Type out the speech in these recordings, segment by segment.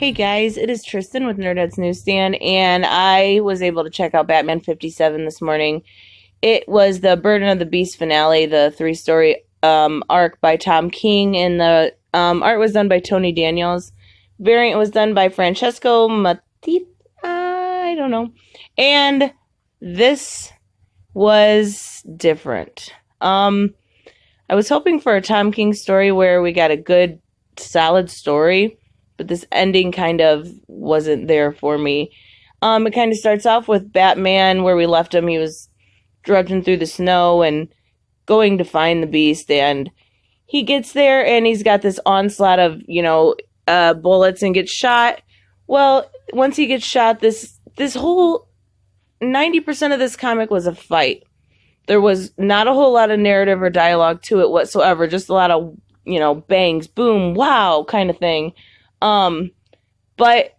Hey guys, it is Tristan with Nerdette's Newsstand, and I was able to check out Batman 57 this morning. It was the Burden of the Beast finale, the three-story arc by Tom King, and the art was done by Tony Daniels. Variant was done by Francesco Matita, I don't know. And this was different. I was hoping for a Tom King story where we got a good, solid story, but this ending kind of wasn't there for me. It kind of starts off with Batman where we left him. He was drudging through the snow and going to find the Beast, and he gets there and he's got this onslaught of, bullets and gets shot. Well, once he gets shot, this whole 90% of this comic was a fight. There was not a whole lot of narrative or dialogue to it whatsoever, just a lot of, bangs, boom, wow, kind of thing. But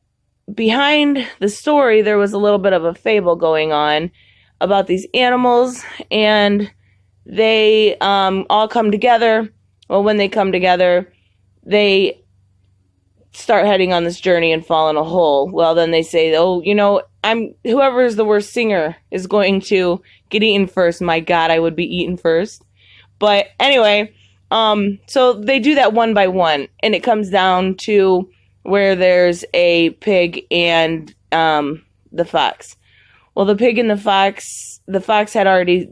behind the story, there was a little bit of a fable going on about these animals, and they all come together. Well, when they come together, they start heading on this journey and fall in a hole. Well, then they say, whoever is the worst singer is going to get eaten first. My God, I would be eaten first. But anyway, so they do that one by one, and it comes down to where there's a pig and the fox. Well, the pig and the fox had already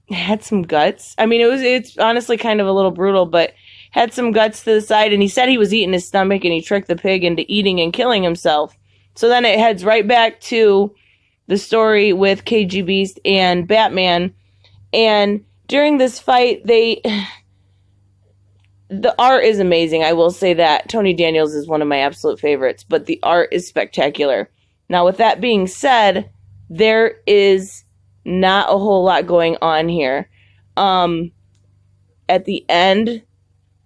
had some guts. I mean, it's honestly kind of a little brutal, but had some guts to the side, and he said he was eating his stomach, and he tricked the pig into eating and killing himself. So then it heads right back to the story with KG Beast and Batman, and during this fight, the art is amazing, I will say that. Tony Daniels is one of my absolute favorites, but the art is spectacular. Now, with that being said, there is not a whole lot going on here. At the end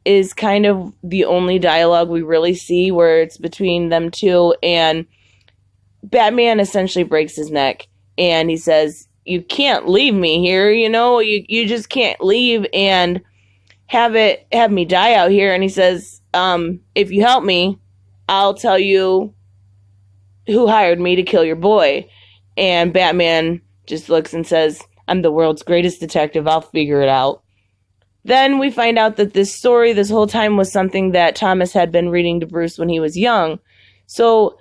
is kind of the only dialogue we really see where it's between them two, and Batman essentially breaks his neck, and he says, "You can't leave me here, you just can't leave and have me die out here." And he says, if you help me, I'll tell you who hired me to kill your boy. And Batman just looks and says, "I'm the world's greatest detective. I'll figure it out." Then we find out that this story this whole time was something that Thomas had been reading to Bruce when he was young. So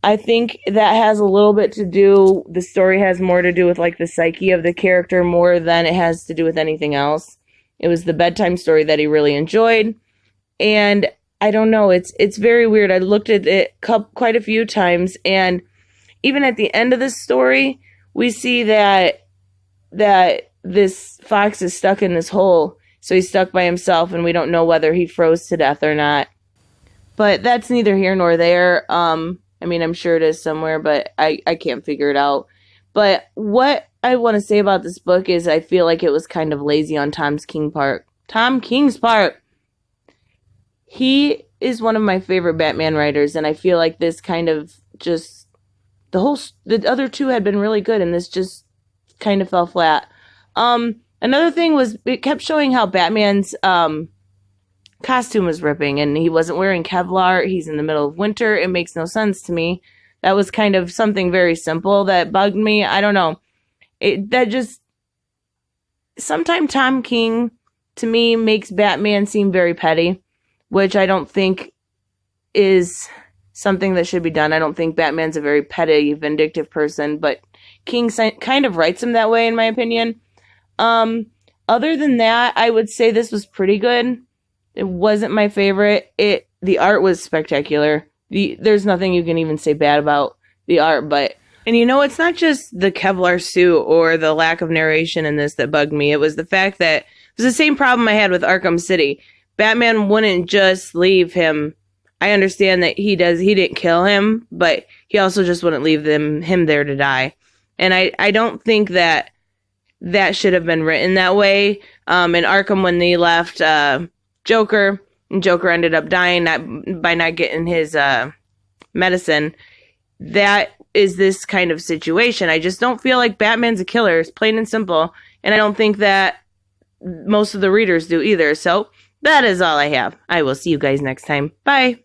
I think that has a little bit to do, the story has more to do with the psyche of the character more than it has to do with anything else. It was the bedtime story that he really enjoyed. And I don't know, it's very weird. I looked at it quite a few times, and even at the end of this story, we see that this fox is stuck in this hole. So he's stuck by himself, and we don't know whether he froze to death or not. But that's neither here nor there. I'm sure it is somewhere, but I can't figure it out. But what I want to say about this book is I feel like it was kind of lazy on Tom King's part. He is one of my favorite Batman writers, and I feel like this kind of just, the other two had been really good, and this just kind of fell flat. Another thing was, it kept showing how Batman's costume was ripping, and he wasn't wearing Kevlar. He's in the middle of winter. It makes no sense to me. That was kind of something very simple that bugged me. I don't know. Sometimes Tom King, to me, makes Batman seem very petty, which I don't think is something that should be done. I don't think Batman's a very petty, vindictive person, but King kind of writes him that way, in my opinion. Other than that, I would say this was pretty good. It wasn't my favorite. The art was spectacular. There's nothing you can even say bad about the art, and it's not just the Kevlar suit or the lack of narration in this that bugged me. It was the fact that it was the same problem I had with Arkham City. Batman wouldn't just leave him. I understand that he didn't kill him, but he also just wouldn't leave him there to die. And I don't think that should have been written that way. In Arkham, when they left Joker, and Joker ended up dying by not getting his medicine, that is this kind of situation. I just don't feel like Batman's a killer. It's plain and simple. And I don't think that most of the readers do either. So that is all I have. I will see you guys next time. Bye.